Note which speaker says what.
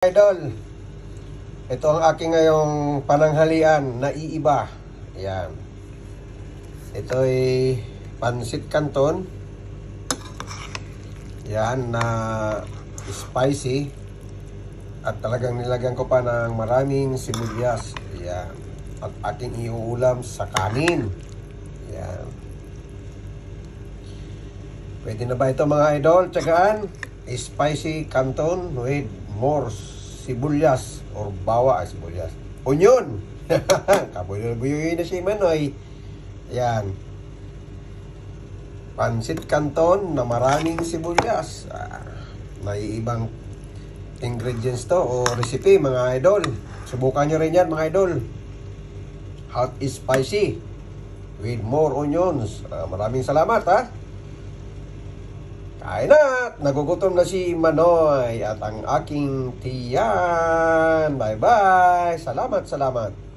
Speaker 1: Idol, ito ang aking ngayong pananghalian na iiba. Ayan. Ito'y pansit canton. Yan na spicy. At talagang nilagyan ko pa ng maraming sibuyas. Ayan. At aking iuulam sa kanin. Ayan. Pwede na ba ito mga idol? Tsagaan. Spicy canton with more sibuyas or bawa sibuyas. Onion. Kabuyo-buyoy na si Manoy. Ayan. Pansit canton na maraming sibuyas. May ibang ingredients to o recipe mga idol. Subukan nyo rin yan mga idol. Hot spicy with more onions. Maraming salamat ha. Kain na! Nagugutom na si Manoy at ang aking tiyan. Bye-bye! Salamat, salamat!